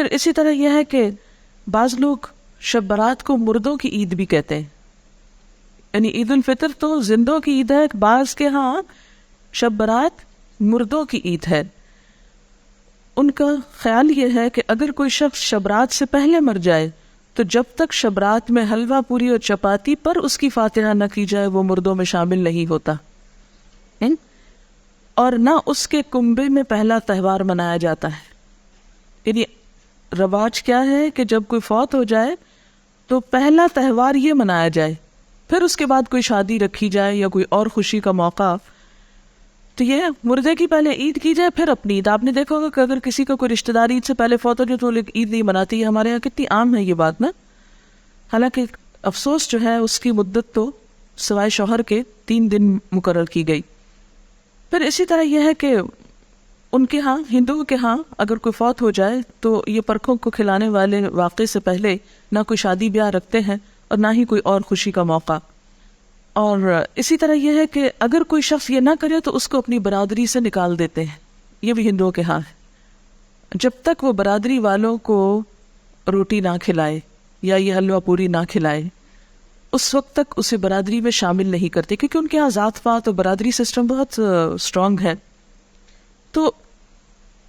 پھر اسی طرح یہ ہے کہ بعض لوگ شب برات کو مردوں کی عید بھی کہتے ہیں، یعنی عید الفطر تو زندوں کی عید ہے، بعض کے ہاں شب برات مردوں کی عید ہے۔ ان کا خیال یہ ہے کہ اگر کوئی شخص شب رات سے پہلے مر جائے تو جب تک شب رات میں حلوہ پوری اور چپاتی پر اس کی فاتحہ نہ کی جائے وہ مردوں میں شامل نہیں ہوتا، اور نہ اس کے کنبے میں پہلا تہوار منایا جاتا ہے۔ یعنی رواج کیا ہے کہ جب کوئی فوت ہو جائے تو پہلا تہوار یہ منایا جائے، پھر اس کے بعد کوئی شادی رکھی جائے یا کوئی اور خوشی کا موقع، تو یہ مردے کی پہلے عید کی جائے پھر اپنی عید۔ آپ نے دیکھا ہوگا کہ اگر کسی کا کوئی رشتہ دار عید سے پہلے فوت ہو جائے تو لوگ عید نہیں مناتی ہے، ہمارے یہاں کتنی عام ہے یہ بات نا۔ حالانکہ افسوس جو ہے اس کی مدت تو سوائے شوہر کے 3 دن مقرر کی گئی۔ پھر اسی طرح یہ ہے کہ ان کے ہاں، ہندوؤں کے ہاں اگر کوئی فوت ہو جائے تو یہ پرکھوں کو کھلانے والے واقعے سے پہلے نہ کوئی شادی بیاہ رکھتے ہیں اور نہ ہی کوئی اور خوشی کا موقع۔ اور اسی طرح یہ ہے کہ اگر کوئی شخص یہ نہ کرے تو اس کو اپنی برادری سے نکال دیتے ہیں، یہ بھی ہندوؤں کے ہاں ہے۔ جب تک وہ برادری والوں کو روٹی نہ کھلائے یا یہ حلوہ پوری نہ کھلائے اس وقت تک اسے برادری میں شامل نہیں کرتے، کیونکہ ان کے یہاں ذات پات اور برادری سسٹم بہت اسٹرانگ ہے۔ تو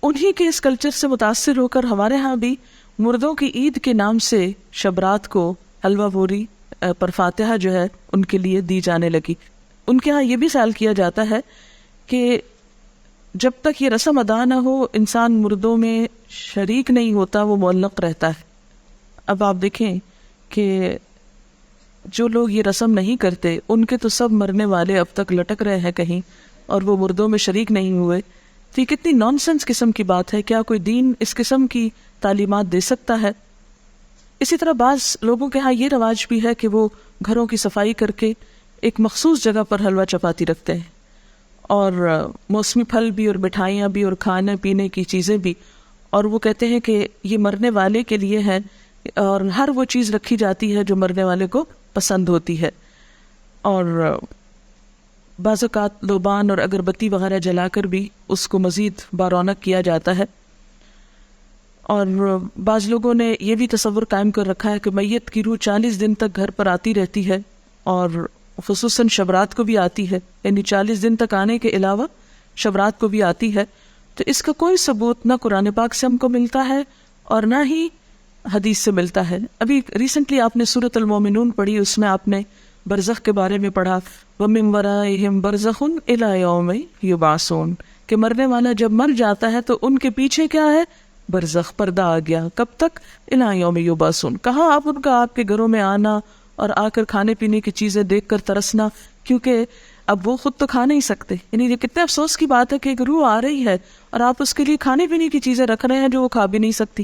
انہی کے اس کلچر سے متاثر ہو کر ہمارے ہاں بھی مردوں کی عید کے نام سے شب رات کو حلوہ پوری پر فاتحہ جو ہے ان کے لیے دی جانے لگی۔ ان کے ہاں یہ بھی خیال کیا جاتا ہے کہ جب تک یہ رسم ادا نہ ہو انسان مردوں میں شریک نہیں ہوتا، وہ معلق رہتا ہے۔ اب آپ دیکھیں کہ جو لوگ یہ رسم نہیں کرتے ان کے تو سب مرنے والے اب تک لٹک رہے ہیں کہیں، اور وہ مردوں میں شریک نہیں ہوئے، تو یہ کتنی نان سینس قسم کی بات ہے۔ کیا کوئی دین اس قسم کی تعلیمات دے سکتا ہے؟ اسی طرح بعض لوگوں کے ہاں یہ رواج بھی ہے کہ وہ گھروں کی صفائی کر کے ایک مخصوص جگہ پر حلوہ چپاتی رکھتے ہیں، اور موسمی پھل بھی اور مٹھائیاں بھی اور کھانے پینے کی چیزیں بھی، اور وہ کہتے ہیں کہ یہ مرنے والے کے لیے ہے، اور ہر وہ چیز رکھی جاتی ہے جو مرنے والے کو پسند ہوتی ہے۔ اور بعض اوقات لوبان اور اگربتی وغیرہ جلا کر بھی اس کو مزید بارونق کیا جاتا ہے۔ اور بعض لوگوں نے یہ بھی تصور قائم کر رکھا ہے کہ میت کی روح 40 دن تک گھر پر آتی رہتی ہے، اور خصوصاً شب رات کو بھی آتی ہے، یعنی 40 دن تک آنے کے علاوہ شب رات کو بھی آتی ہے۔ تو اس کا کوئی ثبوت نہ قرآن پاک سے ہم کو ملتا ہے اور نہ ہی حدیث سے ملتا ہے۔ ابھی ریسنٹلی آپ نے سورۃ المومنون پڑھی، اس میں آپ نے برزخ کے بارے میں پڑھا، وَمِن وَرَائِهِمْ بَرْزَخٌ إِلَىٰ يَوْمِ يُبْعَثُونَ، کہ مرنے والا جب مر جاتا ہے تو ان کے پیچھے کیا ہے؟ برزخ، پردہ آ گیا۔ کب تک؟ إِلَىٰ يَوْمِ يُبْعَثُونَ۔ کہاں آپ ان کا آپ کے گھروں میں آنا اور آ کر کھانے پینے کی چیزیں دیکھ کر ترسنا، کیونکہ اب وہ خود تو کھا نہیں سکتے۔ یعنی یہ کتنے افسوس کی بات ہے کہ ایک روح آ رہی ہے اور آپ اس کے لیے کھانے پینے کی چیزیں رکھ رہے ہیں جو وہ کھا بھی نہیں سکتی۔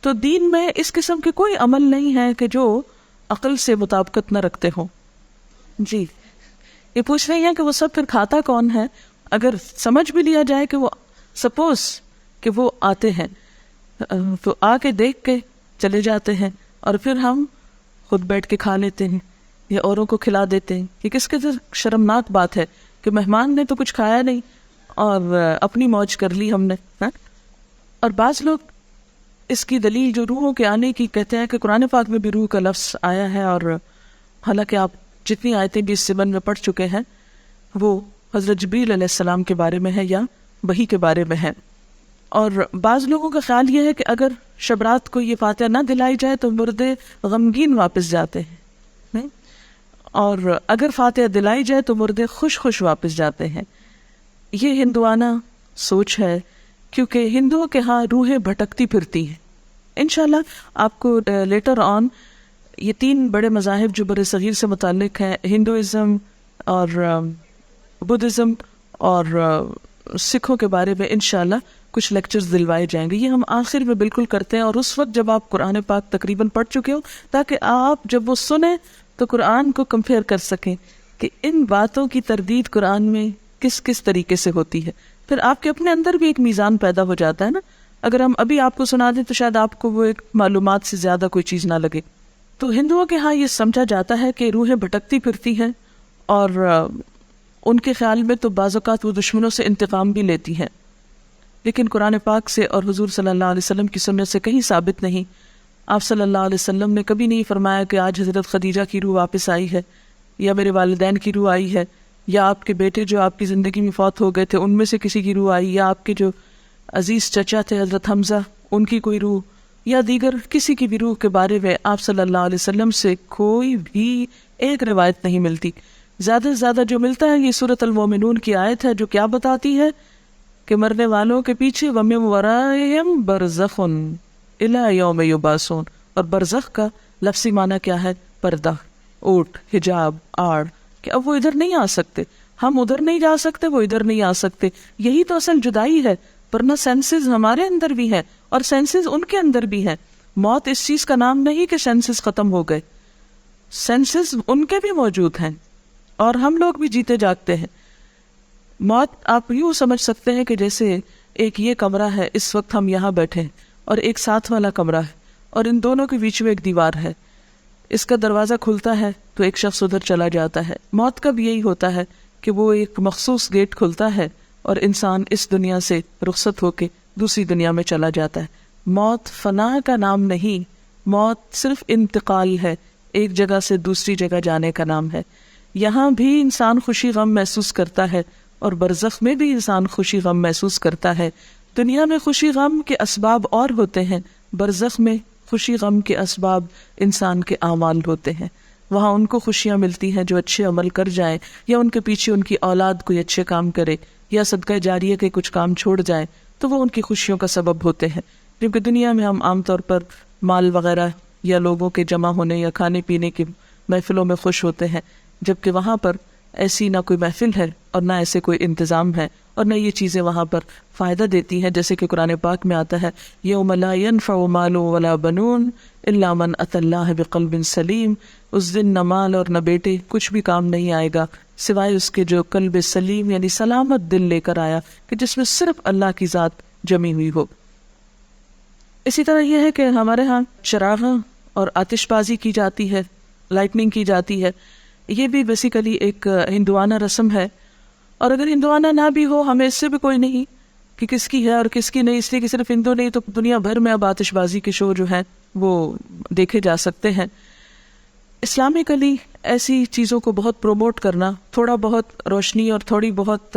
تو دین میں اس قسم کے کوئی عمل نہیں ہے کہ جو عقل سے مطابقت نہ رکھتے ہوں۔ جی، یہ پوچھ رہی ہیں کہ وہ سب پھر کھاتا کون ہے؟ اگر سمجھ بھی لیا جائے کہ وہ سپوز کہ وہ آتے ہیں تو آ کے دیکھ کے چلے جاتے ہیں، اور پھر ہم خود بیٹھ کے کھا لیتے ہیں یا اوروں کو کھلا دیتے ہیں۔ یہ کس قدر شرمناک بات ہے کہ مہمان نے تو کچھ کھایا نہیں اور اپنی موج کر لی ہم نے۔ اور بعض لوگ اس کی دلیل جو روحوں کے آنے کی کہتے ہیں کہ قرآن پاک میں بھی روح کا لفظ آیا ہے، اور حالانکہ آپ جتنی آیتیں بھی اس زبان میں پڑھ چکے ہیں وہ حضرت جبریل علیہ السلام کے بارے میں ہے یا وحی کے بارے میں ہے۔ اور بعض لوگوں کا خیال یہ ہے کہ اگر شب رات کو یہ فاتحہ نہ دلائی جائے تو مردے غمگین واپس جاتے ہیں، اور اگر فاتحہ دلائی جائے تو مردے خوش خوش واپس جاتے ہیں۔ یہ ہندوانہ سوچ ہے، کیونکہ ہندوؤں کے ہاں روحیں بھٹکتی پھرتی ہیں۔ انشاءاللہ آپ کو لیٹر آن یہ 3 بڑے مذاہب جو بر صغیر سے متعلق ہیں، ہندوازم اور بدھزم اور سکھوں کے بارے میں انشاءاللہ کچھ لیکچرز دلوائے جائیں گے۔ یہ ہم آخر میں بالکل کرتے ہیں، اور اس وقت جب آپ قرآن پاک تقریباً پڑھ چکے ہو، تاکہ آپ جب وہ سنیں تو قرآن کو کمپیئر کر سکیں کہ ان باتوں کی تردید قرآن میں کس کس طریقے سے ہوتی ہے۔ پھر آپ کے اپنے اندر بھی ایک میزان پیدا ہو جاتا ہے نا۔ اگر ہم ابھی آپ کو سنا دیں تو شاید آپ کو وہ ایک معلومات سے زیادہ کوئی چیز نہ لگے۔ تو ہندوؤں کے ہاں یہ سمجھا جاتا ہے کہ روحیں بھٹکتی پھرتی ہیں، اور ان کے خیال میں تو بعض اوقات وہ دشمنوں سے انتقام بھی لیتی ہیں، لیکن قرآن پاک سے اور حضور صلی اللہ علیہ وسلم کی سنت سے کہیں ثابت نہیں. آپ صلی اللہ علیہ وسلم نے کبھی نہیں فرمایا کہ آج حضرت خدیجہ کی روح واپس آئی ہے، یا میرے والدین کی روح آئی ہے، یا آپ کے بیٹے جو آپ کی زندگی میں فوت ہو گئے تھے ان میں سے کسی کی روح آئی، یا آپ کے جو عزیز چچا تھے حضرت حمزہ ان کی کوئی روح، یا دیگر کسی کی بھی روح کے بارے میں آپ صلی اللہ علیہ وسلم سے کوئی بھی ایک روایت نہیں ملتی. زیادہ سے زیادہ جو ملتا ہے یہ سورۃ المومنون کی آیت ہے جو کیا بتاتی ہے کہ مرنے والوں کے پیچھے وَمِن وَرَائِهِمْ بَرْزَخٌ إِلَى يَوْمِ يُبْعَثُونَ. اور برزخ کا لفظی معنی کیا ہے؟ پردہ، اوٹ، حجاب، آڑ، کہ اب وہ ادھر نہیں آ سکتے، ہم ادھر نہیں جا سکتے، وہ ادھر نہیں آ سکتے. یہی تو اصل جدائی ہے، ورنہ سینسز ہمارے اندر بھی ہے اور سینسز ان کے اندر بھی ہے. موت اس چیز کا نام نہیں کہ سینسز ختم ہو گئے، سینسز ان کے بھی موجود ہیں اور ہم لوگ بھی جیتے جاگتے ہیں. موت آپ یوں سمجھ سکتے ہیں کہ جیسے ایک یہ کمرہ ہے، اس وقت ہم یہاں بیٹھے ہیں، اور ایک ساتھ والا کمرہ ہے، اور ان دونوں کے بیچ میں ایک دیوار ہے. اس کا دروازہ کھلتا ہے تو ایک شخص ادھر چلا جاتا ہے. موت کا بھی یہی ہوتا ہے کہ وہ ایک مخصوص گیٹ کھلتا ہے اور انسان اس دنیا سے رخصت ہو کے دوسری دنیا میں چلا جاتا ہے. موت فنا کا نام نہیں، موت صرف انتقال ہے، ایک جگہ سے دوسری جگہ جانے کا نام ہے. یہاں بھی انسان خوشی غم محسوس کرتا ہے اور برزخ میں بھی انسان خوشی غم محسوس کرتا ہے. دنیا میں خوشی غم کے اسباب اور ہوتے ہیں، برزخ میں خوشی غم کے اسباب انسان کے اعمال ہوتے ہیں. وہاں ان کو خوشیاں ملتی ہیں جو اچھے عمل کر جائیں، یا ان کے پیچھے ان کی اولاد کوئی اچھے کام کرے، یا صدقہ جاریہ کے کچھ کام چھوڑ جائیں تو وہ ان کی خوشیوں کا سبب ہوتے ہیں. جبکہ دنیا میں ہم عام طور پر مال وغیرہ یا لوگوں کے جمع ہونے یا کھانے پینے کی محفلوں میں خوش ہوتے ہیں، جبکہ وہاں پر ایسی نہ کوئی محفل ہے اور نہ ایسے کوئی انتظام ہے اور نہ یہ چیزیں وہاں پر فائدہ دیتی ہیں. جیسے کہ قرآن پاک میں آتا ہے یوم لا ينفع مال ولا بنون الا من اتى الله بقلب سلیم. اس دن نہ مال اور نہ بیٹے کچھ بھی کام نہیں آئے گا سوائے اس کے جو قلب سلیم یعنی سلامت دل لے کر آیا، کہ جس میں صرف اللہ کی ذات جمی ہوئی ہو. اسی طرح یہ ہے کہ ہمارے ہاں چراغاں اور آتش بازی کی جاتی ہے، لائٹننگ کی جاتی ہے. یہ بھی بیسیکلی ایک ہندوانہ رسم ہے، اور اگر ہندوانہ نہ بھی ہو ہمیں اس سے بھی کوئی نہیں کہ کس کی ہے اور کس کی نہیں، اس لیے کہ صرف ہندو نہیں تو دنیا بھر میں اب آتش بازی کے شو جو ہیں وہ دیکھے جا سکتے ہیں. اسلامکلی ایسی چیزوں کو بہت پروموٹ کرنا، تھوڑا بہت روشنی اور تھوڑی بہت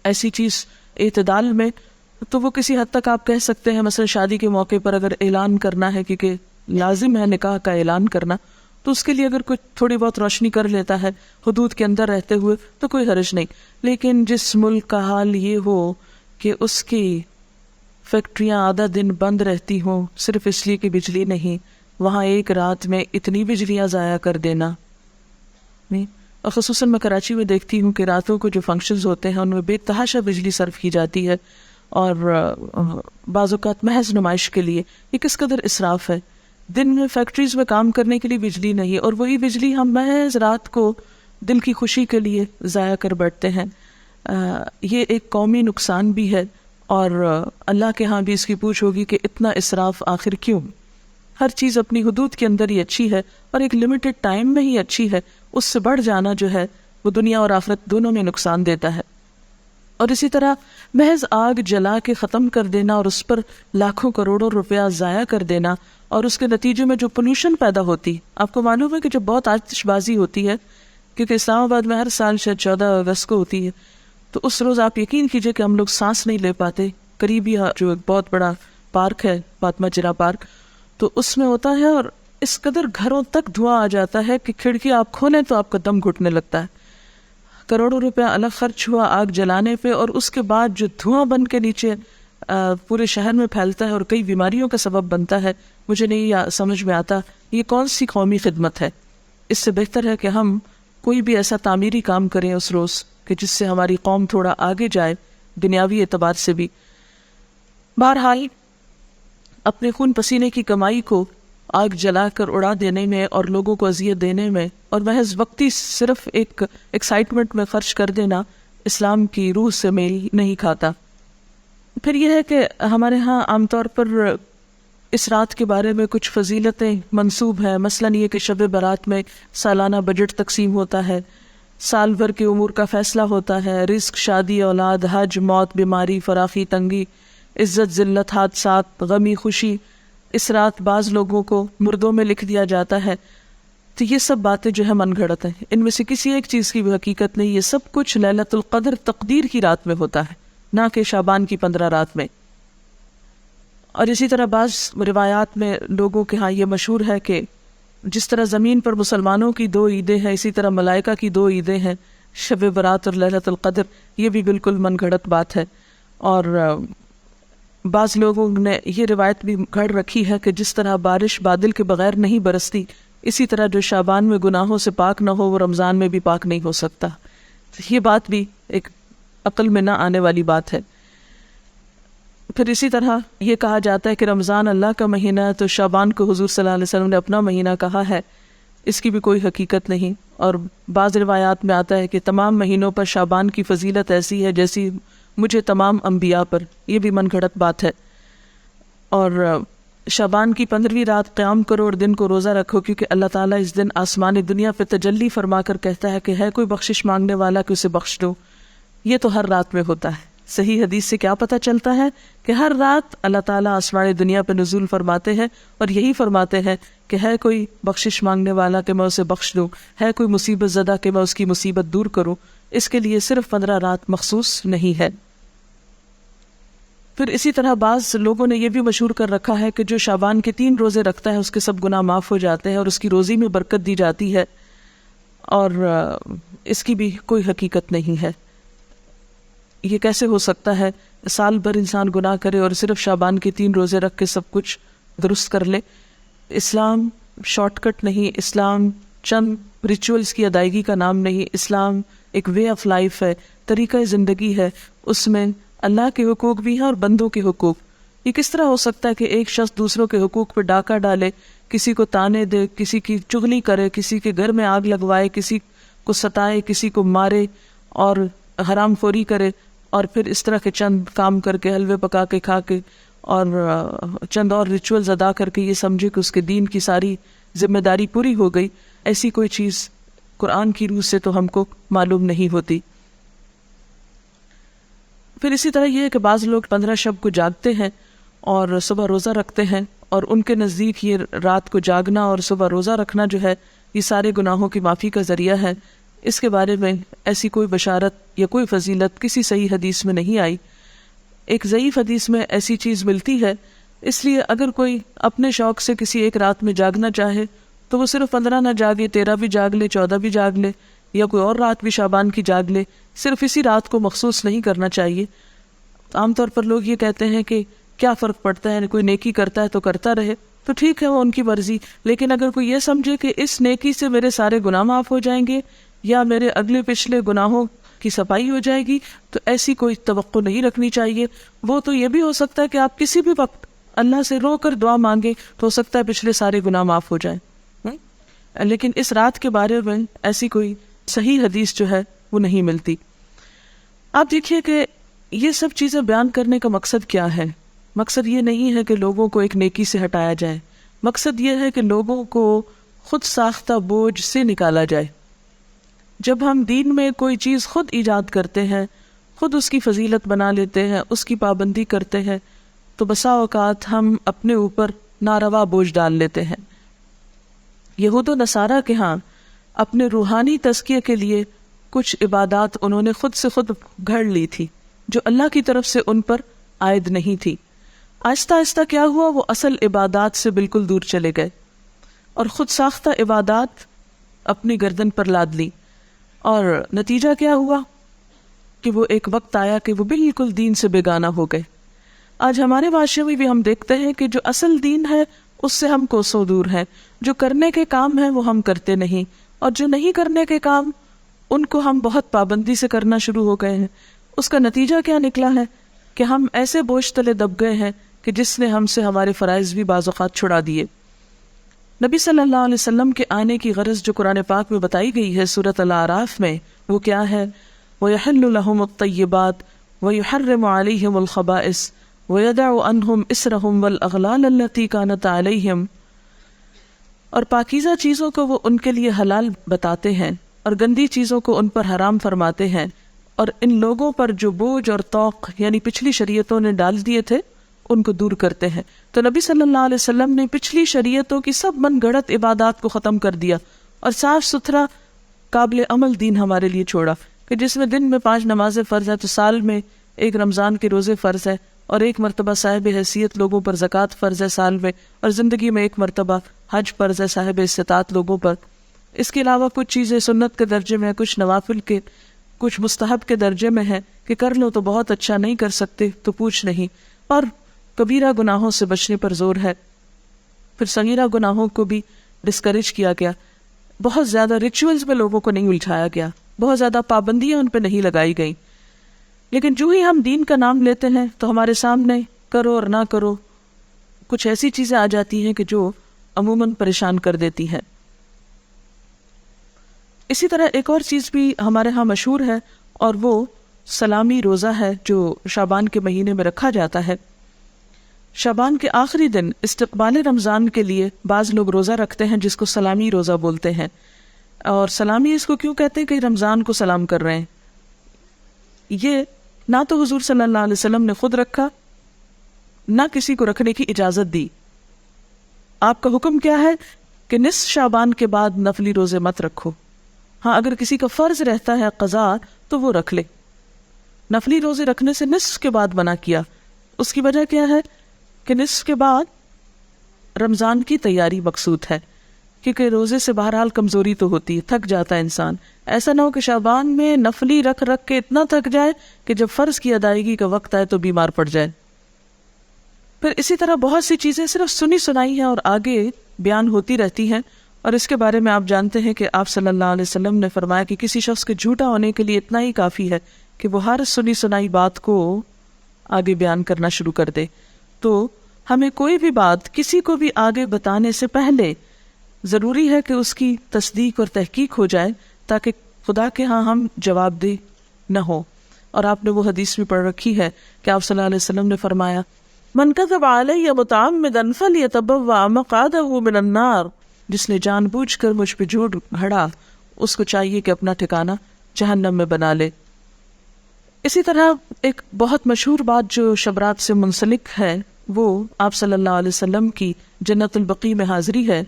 ایسی چیز اعتدال میں، تو وہ کسی حد تک آپ کہہ سکتے ہیں مثلا شادی کے موقع پر اگر اعلان کرنا ہے، کیونکہ لازم ہے نکاح کا اعلان کرنا، تو اس کے لیے اگر کچھ تھوڑی بہت روشنی کر لیتا ہے حدود کے اندر رہتے ہوئے تو کوئی حرج نہیں. لیکن جس ملک کا حال یہ ہو کہ اس کی فیکٹریاں آدھا دن بند رہتی ہوں صرف اس لیے کہ بجلی نہیں، وہاں ایک رات میں اتنی بجلیاں ضائع کر دینا. اور خصوصاً میں کراچی میں دیکھتی ہوں کہ راتوں کو جو فنکشنز ہوتے ہیں ان میں بے تحاشا بجلی صرف کی جاتی ہے، اور بعض اوقات محض نمائش کے لیے. یہ کس قدر اسراف ہے. دن میں فیکٹریز میں کام کرنے کے لیے بجلی نہیں، اور وہی بجلی ہم محض رات کو دل کی خوشی کے لیے ضائع کر بیٹھتے ہیں. یہ ایک قومی نقصان بھی ہے، اور اللہ کے ہاں بھی اس کی پوچھ ہوگی کہ اتنا اسراف آخر کیوں. ہر چیز اپنی حدود کے اندر ہی اچھی ہے اور ایک لمیٹڈ ٹائم میں ہی اچھی ہے. اس سے بڑھ جانا جو ہے وہ دنیا اور آخرت دونوں میں نقصان دیتا ہے. اور اسی طرح محض آگ جلا کے ختم کر دینا اور اس پر لاکھوں کروڑوں روپیہ ضائع کر دینا، اور اس کے نتیجے میں جو پولوشن پیدا ہوتی. آپ کو معلوم ہے کہ جب بہت آتش بازی ہوتی ہے، کیونکہ اسلام آباد میں ہر سال شاید 14 اگست کو ہوتی ہے، تو اس روز آپ یقین کیجئے کہ ہم لوگ سانس نہیں لے پاتے. قریبی جو ایک بہت بڑا پارک ہے فاطمہ جرا پارک، تو اس میں ہوتا ہے، اور اس قدر گھروں تک دھواں آ جاتا ہے کہ کھڑکی آپ کھولیں تو آپ کا دم گھٹنے لگتا ہے. کروڑوں روپیہ الگ خرچ ہوا آگ جلانے پہ، اور اس کے بعد جو دھواں بن کے نیچے پورے شہر میں پھیلتا ہے اور کئی بیماریوں کا سبب بنتا ہے. مجھے نہیں سمجھ میں آتا یہ کون سی قومی خدمت ہے. اس سے بہتر ہے کہ ہم کوئی بھی ایسا تعمیری کام کریں اس روز کہ جس سے ہماری قوم تھوڑا آگے جائے دنیاوی اعتبار سے بھی. بہرحال اپنے خون پسینے کی کمائی کو آگ جلا کر اڑا دینے میں اور لوگوں کو اذیت دینے میں اور محض وقتی صرف ایک ایکسائٹمنٹ میں خرچ کر دینا اسلام کی روح سے میل نہیں کھاتا. پھر یہ ہے کہ ہمارے ہاں عام طور پر اس رات کے بارے میں کچھ فضیلتیں منسوب ہیں. مثلاً یہ کہ شب برات میں سالانہ بجٹ تقسیم ہوتا ہے، سال بھر کے امور کا فیصلہ ہوتا ہے، رزق، شادی، اولاد، حج، موت، بیماری، فراخی، تنگی، عزت، ذلت، حادثات، غمی، خوشی، اس رات بعض لوگوں کو مردوں میں لکھ دیا جاتا ہے۔ تو یہ سب باتیں جو ہے من گھڑت ہیں، ان میں سے کسی ایک چیز کی بھی حقیقت نہیں۔ یہ سب کچھ لیلۃ القدر تقدیر کی رات میں ہوتا ہے، نہ کہ شعبان کی 15 رات میں۔ اور اسی طرح بعض روایات میں لوگوں کے ہاں یہ مشہور ہے کہ جس طرح زمین پر مسلمانوں کی 2 عیدیں ہیں، اسی طرح ملائکہ کی 2 عیدیں ہیں، شب برات اور لیلۃ القدر۔ یہ بھی بالکل من گھڑت بات ہے۔ اور بعض لوگوں نے یہ روایت بھی گھڑ رکھی ہے کہ جس طرح بارش بادل کے بغیر نہیں برستی، اسی طرح جو شعبان میں گناہوں سے پاک نہ ہو وہ رمضان میں بھی پاک نہیں ہو سکتا۔ یہ بات بھی ایک عقل میں نہ آنے والی بات ہے۔ پھر اسی طرح یہ کہا جاتا ہے کہ رمضان اللہ کا مہینہ ہے، تو شعبان کو حضور صلی اللہ علیہ وسلم نے اپنا مہینہ کہا ہے، اس کی بھی کوئی حقیقت نہیں۔ اور بعض روایات میں آتا ہے کہ تمام مہینوں پر شعبان کی فضیلت ایسی ہے جیسی مجھے تمام انبیاء پر۔ یہ بھی من گھڑت بات ہے۔ اور شعبان کی 15ویں رات قیام کرو اور دن کو روزہ رکھو، کیونکہ اللہ تعالیٰ اس دن آسمان دنیا پہ تجلی فرما کر کہتا ہے کہ ہے کوئی بخشش مانگنے والا کہ اسے بخش دو۔ یہ تو ہر رات میں ہوتا ہے۔ صحیح حدیث سے کیا پتہ چلتا ہے کہ ہر رات اللہ تعالیٰ آسمان دنیا پہ نزول فرماتے ہیں اور یہی فرماتے ہیں کہ ہے کوئی بخشش مانگنے والا کہ میں اسے بخش دوں، ہے کوئی مصیبت زدہ کہ میں اس کی مصیبت دور کروں۔ اس کے لیے صرف 15 رات مخصوص نہیں ہے۔ پھر اسی طرح بعض لوگوں نے یہ بھی مشہور کر رکھا ہے کہ جو شعبان کے 3 روزے رکھتا ہے اس کے سب گناہ معاف ہو جاتے ہیں اور اس کی روزی میں برکت دی جاتی ہے، اور اس کی بھی کوئی حقیقت نہیں ہے۔ یہ کیسے ہو سکتا ہے سال بھر انسان گناہ کرے اور صرف شعبان کے 3 روزے رکھ کے سب کچھ درست کر لے؟ اسلام شارٹ کٹ نہیں، اسلام چند ریچولز کی ادائیگی کا نام نہیں، اسلام ایک وے آف لائف ہے، طریقہ زندگی ہے۔ اس میں اللہ کے حقوق بھی ہیں اور بندوں کے حقوق۔ یہ کس طرح ہو سکتا ہے کہ ایک شخص دوسروں کے حقوق پہ ڈاکہ ڈالے، کسی کو تانے دے، کسی کی چغلی کرے، کسی کے گھر میں آگ لگوائے، کسی کو ستائے، کسی کو مارے اور حرام خوری کرے، اور پھر اس طرح کے چند کام کر کے، حلوے پکا کے کھا کے اور چند اور ریچولز ادا کر کے یہ سمجھے کہ اس کے دین کی ساری ذمہ داری پوری ہو گئی؟ ایسی کوئی چیز قرآن کی روح سے تو ہم کو معلوم نہیں ہوتی۔ پھر اسی طرح یہ ہے کہ بعض لوگ 15 شب کو جاگتے ہیں اور صبح روزہ رکھتے ہیں، اور ان کے نزدیک یہ رات کو جاگنا اور صبح روزہ رکھنا جو ہے یہ سارے گناہوں کی معافی کا ذریعہ ہے۔ اس کے بارے میں ایسی کوئی بشارت یا کوئی فضیلت کسی صحیح حدیث میں نہیں آئی۔ ایک ضعیف حدیث میں ایسی چیز ملتی ہے، اس لیے اگر کوئی اپنے شوق سے کسی ایک رات میں جاگنا چاہے تو وہ صرف 15 نہ جاگے، 13 بھی جاگ لے، 14 بھی جاگ لے، یا کوئی اور رات بھی شعبان کی جاگ لے، صرف اسی رات کو مخصوص نہیں کرنا چاہیے۔ عام طور پر لوگ یہ کہتے ہیں کہ کیا فرق پڑتا ہے، کوئی نیکی کرتا ہے تو کرتا رہے، تو ٹھیک ہے، وہ ان کی مرضی۔ لیکن اگر کوئی یہ سمجھے کہ اس نیکی سے میرے سارے گناہ معاف ہو جائیں گے یا میرے اگلے پچھلے گناہوں کی صفائی ہو جائے گی، تو ایسی کوئی توقع نہیں رکھنی چاہیے۔ وہ تو یہ بھی ہو سکتا ہے کہ آپ کسی بھی وقت اللہ سے رو کر دعا مانگے تو ہو سکتا ہے پچھلے سارے گناہ معاف ہو جائیں، لیکن اس رات کے بارے میں ایسی کوئی صحیح حدیث جو ہے وہ نہیں ملتی۔ آپ دیکھیے کہ یہ سب چیزیں بیان کرنے کا مقصد کیا ہے؟ مقصد یہ نہیں ہے کہ لوگوں کو ایک نیکی سے ہٹایا جائے، مقصد یہ ہے کہ لوگوں کو خود ساختہ بوجھ سے نکالا جائے۔ جب ہم دین میں کوئی چیز خود ایجاد کرتے ہیں، خود اس کی فضیلت بنا لیتے ہیں، اس کی پابندی کرتے ہیں، تو بسا اوقات ہم اپنے اوپر ناروا بوجھ ڈال لیتے ہیں۔ یہود و نصارہ کے ہاں اپنے روحانی تزکیے کے لیے کچھ عبادات انہوں نے خود سے خود گھڑ لی تھی جو اللہ کی طرف سے ان پر عائد نہیں تھی۔ آہستہ آہستہ کیا ہوا، وہ اصل عبادات سے بالکل دور چلے گئے اور خود ساختہ عبادات اپنی گردن پر لاد لی، اور نتیجہ کیا ہوا کہ وہ ایک وقت آیا کہ وہ بالکل دین سے بیگانہ ہو گئے۔ آج ہمارے معاشرے میں بھی ہم دیکھتے ہیں کہ جو اصل دین ہے اس سے ہم کوسوں دور ہیں، جو کرنے کے کام ہیں وہ ہم کرتے نہیں، اور جو نہیں کرنے کے کام ان کو ہم بہت پابندی سے کرنا شروع ہو گئے ہیں۔ اس کا نتیجہ کیا نکلا ہے کہ ہم ایسے بوجھ تلے دب گئے ہیں کہ جس نے ہم سے ہمارے فرائض بھی بعض اوقات چھڑا دیے۔ نبی صلی اللہ علیہ وسلم کے آنے کی غرض جو قرآن پاک میں بتائی گئی ہے سورۃ الاعراف میں، وہ کیا ہے؟ وَيَحِلُّ لَهُمُ الطَّيِّبَاتُ وَيُحَرِّمُ عَلَيْهِمُ الْخَبَائِثَ وَيَدَعُ عَنْهُمْ إِصْرَهُمْ وَالْأَغْلَالَ الَّتِي كَانَتْ عَلَيْهِمْ، اور پاکیزہ چیزوں کو وہ ان کے لیے حلال بتاتے ہیں، اور گندی چیزوں کو ان پر حرام فرماتے ہیں، اور ان لوگوں پر جو بوجھ اور طوق یعنی پچھلی شریعتوں نے ڈال دیے تھے ان کو دور کرتے ہیں۔ تو نبی صلی اللہ علیہ وسلم نے پچھلی شریعتوں کی سب من گھڑت عبادات کو ختم کر دیا اور صاف ستھرا قابل عمل دین ہمارے لیے چھوڑا، کہ جس میں دن میں 5 نمازیں فرض ہے، تو سال میں 1 رمضان کے روزے فرض ہے، اور 1 مرتبہ صاحب حیثیت لوگوں پر زکوٰۃ فرض ہے سال میں، اور زندگی میں 1 مرتبہ حج فرض ہے صاحب استطاعت لوگوں پر۔ اس کے علاوہ کچھ چیزیں سنت کے درجے میں ہیں، کچھ نوافل کے، کچھ مستحب کے درجے میں ہیں کہ کر لو تو بہت اچھا، نہیں کر سکتے تو پوچھ نہیں، اور کبیرہ گناہوں سے بچنے پر زور ہے۔ پھر صغیرہ گناہوں کو بھی ڈسکریج کیا گیا، بہت زیادہ ریچولز میں لوگوں کو نہیں الجھایا گیا، بہت زیادہ پابندیاں ان پہ نہیں لگائی گئیں۔ لیکن جو ہی ہم دین کا نام لیتے ہیں تو ہمارے سامنے کرو اور نہ کرو کچھ ایسی چیزیں آ جاتی ہیں کہ جو عموماً پریشان کر دیتی ہیں۔ اسی طرح ایک اور چیز بھی ہمارے ہاں مشہور ہے، اور وہ سلامی روزہ ہے جو شعبان کے مہینے میں رکھا جاتا ہے۔ شعبان کے آخری دن استقبال رمضان کے لیے بعض لوگ روزہ رکھتے ہیں جس کو سلامی روزہ بولتے ہیں۔ اور سلامی اس کو کیوں کہتے ہیں کہ رمضان کو سلام کر رہے ہیں۔ یہ نہ تو حضور صلی اللہ علیہ وسلم نے خود رکھا، نہ کسی کو رکھنے کی اجازت دی۔ آپ کا حکم کیا ہے کہ نصف شعبان کے بعد نفلی روزے مت رکھو۔ ہاں اگر کسی کا فرض رہتا ہے قضا تو وہ رکھ لے، نفلی روزے رکھنے سے نصف کے بعد منع کیا۔ اس کی وجہ کیا ہے کہ نصف کے بعد رمضان کی تیاری مقصود ہے، کیونکہ روزے سے بہرحال کمزوری تو ہوتی ہے، تھک جاتا ہے انسان۔ ایسا نہ ہو کہ شعبان میں نفلی رکھ کے اتنا تھک جائے کہ جب فرض کی ادائیگی کا وقت آئے تو بیمار پڑ جائے۔ پھر اسی طرح بہت سی چیزیں صرف سنی سنائی ہیں اور آگے بیان ہوتی رہتی ہیں، اور اس کے بارے میں آپ جانتے ہیں کہ آپ صلی اللہ علیہ وسلم نے فرمایا کہ کسی شخص کے جھوٹا ہونے کے لیے اتنا ہی کافی ہے کہ وہ ہر سنی سنائی بات کو آگے بیان کرنا شروع کر دے۔ تو ہمیں کوئی بھی بات کسی کو بھی آگے بتانے سے پہلے ضروری ہے کہ اس کی تصدیق اور تحقیق ہو جائے، تاکہ خدا کے ہاں ہم جواب دہ نہ ہو۔ اور آپ نے وہ حدیث بھی پڑھ رکھی ہے کہ آپ صلی اللہ علیہ وسلم نے فرمایا من کذب علی متعمدا فلیتبوأ مقعدہ من النار، جس نے جان بوجھ کر مجھ پہ جھوٹ گھڑا اس کو چاہیے کہ اپنا ٹھکانہ جہنم میں بنا لے۔ اسی طرح ایک بہت مشہور بات جو شب رات سے منسلک ہے وہ آپ صلی اللہ علیہ وسلم کی جنت البقیع میں حاضری ہے۔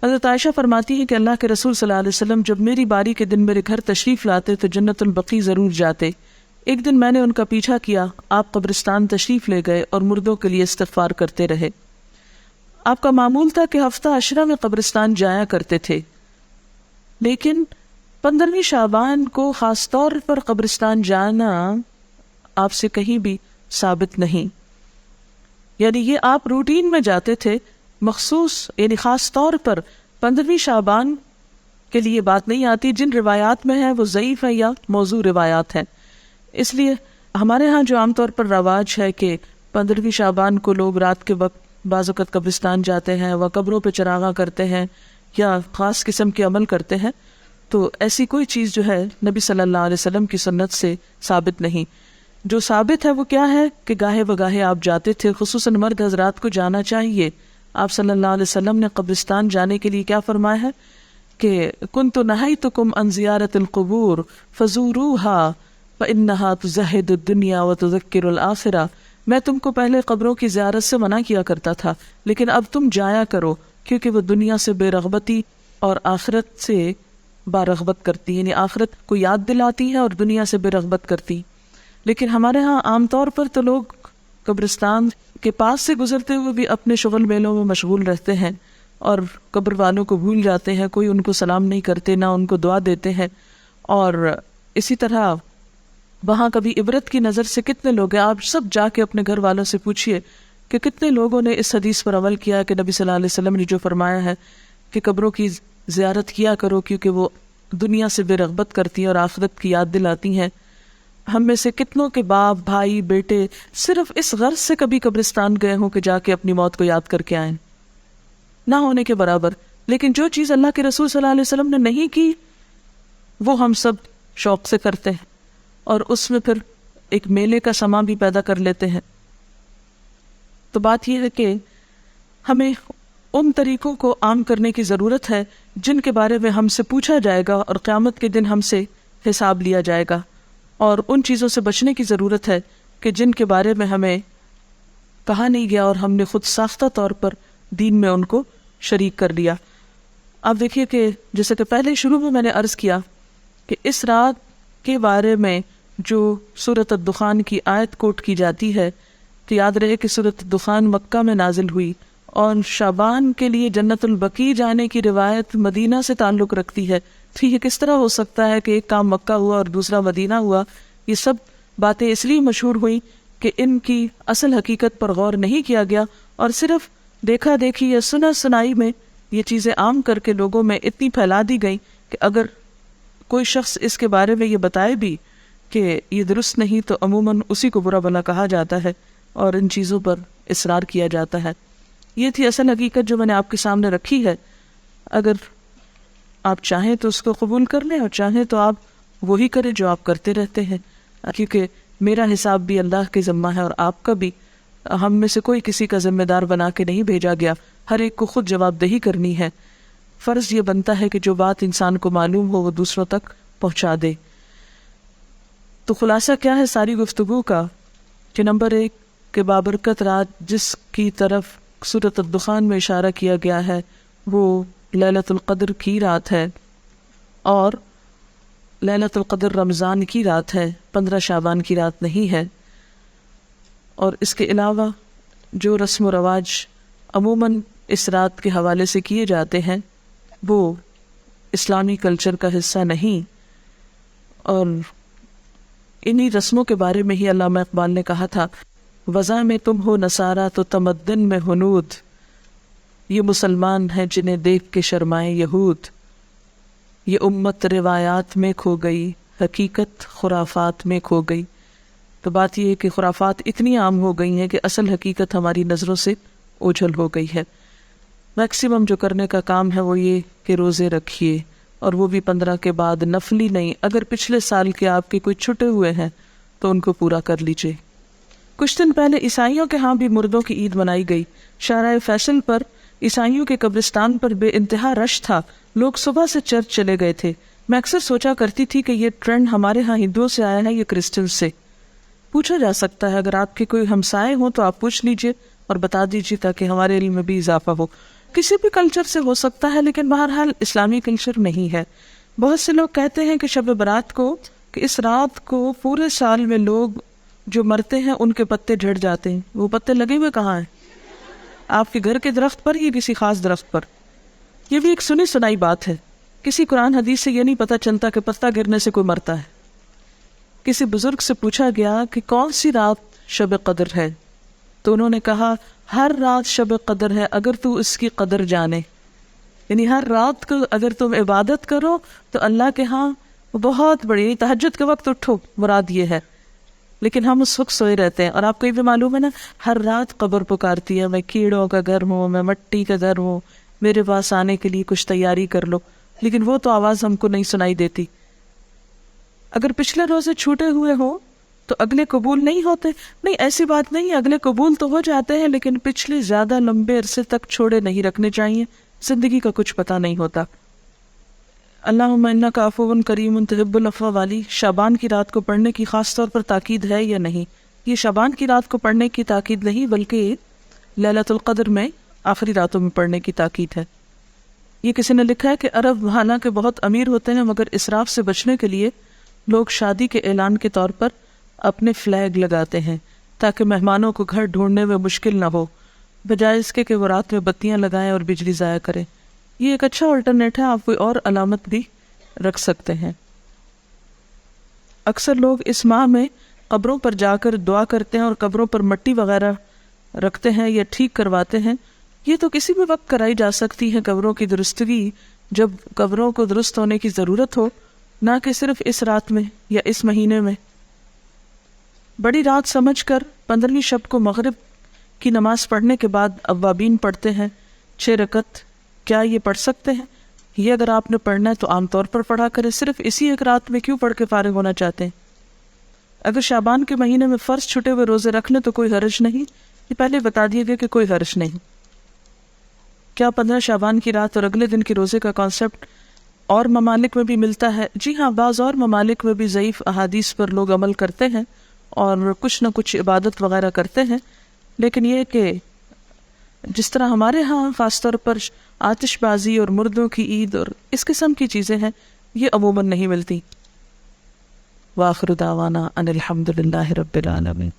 حضرت عائشہ فرماتی ہے کہ اللہ کے رسول صلی اللہ علیہ وسلم جب میری باری کے دن میرے گھر تشریف لاتے تو جنت البقیع ضرور جاتے۔ ایک دن میں نے ان کا پیچھا کیا، آپ قبرستان تشریف لے گئے اور مردوں کے لیے استغفار کرتے رہے۔ آپ کا معمول تھا کہ ہفتہ عشرہ میں قبرستان جایا کرتے تھے، لیکن 15ویں شعبان کو خاص طور پر قبرستان جانا آپ سے کہیں بھی ثابت نہیں۔ یعنی یہ آپ روٹین میں جاتے تھے، مخصوص یعنی خاص طور پر 15ویں شعبان کے لیے بات نہیں آتی۔ جن روایات میں ہے وہ ضعیف ہے یا موضوع روایات ہیں۔ اس لیے ہمارے ہاں جو عام طور پر رواج ہے کہ 15ویں شعبان کو لوگ رات کے وقت بعض اوقات قبرستان جاتے ہیں و قبروں پہ چراغاں کرتے ہیں یا خاص قسم کے عمل کرتے ہیں، تو ایسی کوئی چیز جو ہے نبی صلی اللہ علیہ وسلم کی سنت سے ثابت نہیں۔ جو ثابت ہے وہ کیا ہے کہ گاہے بگاہے آپ جاتے تھے، خصوصاً مرد حضرات کو جانا چاہیے۔ آپ صلی اللہ علیہ وسلم نے قبرستان جانے کے لیے کیا فرمایا ہے کہ کنت نہیتکم عن زیارت القبور فزوروها فإنها تزہد الدنیا وتذکر الآخرہ۔ میں تم کو پہلے قبروں کی زیارت سے منع کیا کرتا تھا، لیکن اب تم جایا کرو کیونکہ وہ دنیا سے بے رغبتی اور آخرت سے بارغبت کرتی، یعنی آخرت کو یاد دلاتی ہے اور دنیا سے بے رغبت کرتی۔ لیکن ہمارے ہاں عام طور پر تو لوگ قبرستان کے پاس سے گزرتے ہوئے بھی اپنے شغل میلوں میں مشغول رہتے ہیں اور قبر والوں کو بھول جاتے ہیں، کوئی ان کو سلام نہیں کرتے، نہ ان کو دعا دیتے ہیں۔ اور اسی طرح وہاں کبھی عبرت کی نظر سے کتنے لوگ ہیں، آپ سب جا کے اپنے گھر والوں سے پوچھئے کہ کتنے لوگوں نے اس حدیث پر عمل کیا کہ نبی صلی اللہ علیہ وسلم نے جو فرمایا ہے کہ قبروں کی زیارت کیا کرو کیونکہ وہ دنیا سے بے رغبت کرتی ہیں اور آخرت کی یاد دلاتی ہیں۔ ہم میں سے کتنوں کے باپ، بھائی، بیٹے صرف اس غرض سے کبھی قبرستان گئے ہوں کہ جا کے اپنی موت کو یاد کر کے آئیں، نہ ہونے کے برابر۔ لیکن جو چیز اللہ کے رسول صلی اللہ علیہ وسلم نے نہیں کی وہ ہم سب شوق سے کرتے ہیں، اور اس میں پھر ایک میلے کا سما بھی پیدا کر لیتے ہیں۔ تو بات یہ ہے کہ ہمیں ان طریقوں کو عام کرنے کی ضرورت ہے جن کے بارے میں ہم سے پوچھا جائے گا اور قیامت کے دن ہم سے حساب لیا جائے گا، اور ان چیزوں سے بچنے کی ضرورت ہے کہ جن کے بارے میں ہمیں کہا نہیں گیا اور ہم نے خود ساختہ طور پر دین میں ان کو شریک کر لیا۔ آپ دیکھیے کہ جیسے کہ پہلے شروع میں نے عرض کیا کہ اس رات کے بارے میں جو سورۃ الدخان کی آیت کوٹ کی جاتی ہے، تو یاد رہے کہ سورۃ الدخان مکہ میں نازل ہوئی، اور شعبان کے لیے جنت البقیع جانے کی روایت مدینہ سے تعلق رکھتی ہے۔ تو یہ کس طرح ہو سکتا ہے کہ ایک کام مکہ ہوا اور دوسرا مدینہ ہوا؟ یہ سب باتیں اس لیے مشہور ہوئی کہ ان کی اصل حقیقت پر غور نہیں کیا گیا، اور صرف دیکھا دیکھی یا سنا سنائی میں یہ چیزیں عام کر کے لوگوں میں اتنی پھیلا دی گئی کہ اگر کوئی شخص اس کے بارے میں یہ بتائے بھی کہ یہ درست نہیں تو عموماً اسی کو برا بھلا کہا جاتا ہے اور ان چیزوں پر اصرار کیا جاتا ہے۔ یہ تھی اصل حقیقت جو میں نے آپ کے سامنے رکھی ہے۔ اگر آپ چاہیں تو اس کو قبول کر لیں، اور چاہیں تو آپ وہی کریں جو آپ کرتے رہتے ہیں، کیونکہ میرا حساب بھی اللہ کے ذمہ ہے اور آپ کا بھی۔ ہم میں سے کوئی کسی کا ذمہ دار بنا کے نہیں بھیجا گیا، ہر ایک کو خود جواب دہی کرنی ہے۔ فرض یہ بنتا ہے کہ جو بات انسان کو معلوم ہو وہ دوسروں تک پہنچا دے۔ تو خلاصہ کیا ہے ساری گفتگو کا کہ نمبر 1 کہ بابرکت رات جس کی طرف سورۃ الدخان میں اشارہ کیا گیا ہے وہ لیلۃ القدر کی رات ہے، اور لیلۃ القدر رمضان کی رات ہے، 15 شعبان کی رات نہیں ہے۔ اور اس کے علاوہ جو رسم و رواج عموماً اس رات کے حوالے سے کیے جاتے ہیں وہ اسلامی کلچر کا حصہ نہیں، اور انہی رسموں کے بارے میں ہی علامہ اقبال نے کہا تھا، وضع میں تم ہو نصارہ تو تمدن میں ہنود، یہ مسلمان ہیں جنہیں دیکھ کے شرمائے یہود، یہ امت روایات میں کھو گئی، حقیقت خرافات میں کھو گئی۔ تو بات یہ ہے کہ خرافات اتنی عام ہو گئی ہیں کہ اصل حقیقت ہماری نظروں سے اوجھل ہو گئی ہے۔ میکسیمم جو کرنے کا کام ہے وہ یہ کہ روزے رکھیے، اور وہ بھی 15 کے بعد نفلی نہیں، اگر پچھلے سال کے آپ کے کوئی چھٹے ہوئے ہیں تو ان کو پورا کر لیجئے۔ کچھ دن پہلے عیسائیوں کے ہاں بھی مردوں کی عید منائی گئی۔ شارع فیصل پر عیسائیوں کے قبرستان پر بے انتہا رش تھا، لوگ صبح سے چرچ چلے گئے تھے۔ میں اکثر سوچا کرتی تھی کہ یہ ٹرینڈ ہمارے ہاں ہندوؤں سے آیا ہے یا کرسچن سے؟ پوچھا جا سکتا ہے، اگر آپ کے کوئی ہمسائے ہوں تو آپ پوچھ لیجئے اور بتا دیجئے تاکہ ہمارے علم میں بھی اضافہ ہو۔ کسی بھی کلچر سے ہو سکتا ہے، لیکن بہرحال اسلامی کلچر نہیں ہے۔ بہت سے لوگ کہتے ہیں کہ شب برات کو، کہ اس رات کو پورے سال میں لوگ جو مرتے ہیں ان کے پتے جھڑ جاتے ہیں۔ وہ پتے لگے ہوئے کہاں ہیں؟ آپ کے گھر کے درخت پر یا کسی خاص درخت پر؟ یہ بھی ایک سنی سنائی بات ہے، کسی قرآن حدیث سے یہ نہیں پتہ چلتا کہ پتا گرنے سے کوئی مرتا ہے۔ کسی بزرگ سے پوچھا گیا کہ کون سی رات شب قدر ہے، تو انہوں نے کہا ہر رات شب قدر ہے اگر تو اس کی قدر جانے، یعنی ہر رات کو اگر تم عبادت کرو تو اللہ کے ہاں بہت بڑی، تہجد کے وقت اٹھو، مراد یہ ہے۔ لیکن ہم اس وقت سوئے رہتے ہیں، اور آپ کو یہ بھی معلوم ہے نا، ہر رات قبر پکارتی ہے، میں کیڑوں کا گھر ہوں، میں مٹی کا گھر ہوں، میرے پاس آنے کے لیے کچھ تیاری کر لو، لیکن وہ تو آواز ہم کو نہیں سنائی دیتی۔ اگر پچھلے روزے چھوٹے ہوئے ہوں تو اگلے قبول نہیں ہوتے؟ نہیں، ایسی بات نہیں، اگلے قبول تو ہو جاتے ہیں، لیکن پچھلے زیادہ لمبے عرصے تک چھوڑے نہیں رکھنے چاہیے، زندگی کا کچھ پتہ نہیں ہوتا۔ اللہم انک عفو کریم تحب العفو والی شعبان کی رات کو پڑھنے کی خاص طور پر تاکید ہے یا نہیں؟ یہ شعبان کی رات کو پڑھنے کی تاکید نہیں، بلکہ لیلۃ القدر میں آخری راتوں میں پڑھنے کی تاکید ہے۔ یہ کسی نے لکھا ہے کہ عرب حالانکہ بہت امیر ہوتے ہیں مگر اسراف سے بچنے کے لیے لوگ شادی کے اعلان کے طور پر اپنے فلیگ لگاتے ہیں تاکہ مہمانوں کو گھر ڈھونڈنے میں مشکل نہ ہو، بجائے اس کے کہ وہ رات میں بتیاں لگائیں اور بجلی ضائع کریں۔ یہ ایک اچھا الٹرنیٹ ہے، آپ کوئی اور علامت بھی رکھ سکتے ہیں۔ اکثر لوگ اس ماہ میں قبروں پر جا کر دعا کرتے ہیں اور قبروں پر مٹی وغیرہ رکھتے ہیں یا ٹھیک کرواتے ہیں۔ یہ تو کسی بھی وقت کرائی جا سکتی ہے قبروں کی درستگی، جب قبروں کو درست ہونے کی ضرورت ہو، نہ کہ صرف اس رات میں یا اس مہینے میں۔ بڑی رات سمجھ کر 15ویں شب کو مغرب کی نماز پڑھنے کے بعد اوابین پڑھتے ہیں 6 رکعت، کیا یہ پڑھ سکتے ہیں؟ یہ اگر آپ نے پڑھنا ہے تو عام طور پر پڑھا کریں، صرف اسی ایک رات میں کیوں پڑھ کے فارغ ہونا چاہتے ہیں؟ اگر شعبان کے مہینے میں فرض چھٹے ہوئے روزے رکھ لیں تو کوئی حرج نہیں، یہ پہلے بتا دیا گیا کہ کوئی حرج نہیں۔ کیا 15 شعبان کی رات اور اگلے دن کے روزے کا کانسیپٹ اور ممالک میں بھی ملتا ہے؟ جی ہاں، بعض اور ممالک میں بھی ضعیف احادیث پر لوگ عمل کرتے ہیں اور کچھ نہ کچھ عبادت وغیرہ کرتے ہیں، لیکن یہ کہ جس طرح ہمارے ہاں خاص طور پر آتش بازی اور مردوں کی عید اور اس قسم کی چیزیں ہیں، یہ عموماً نہیں ملتی۔ وآخر دعوانا ان الحمد للہ رب العالمین۔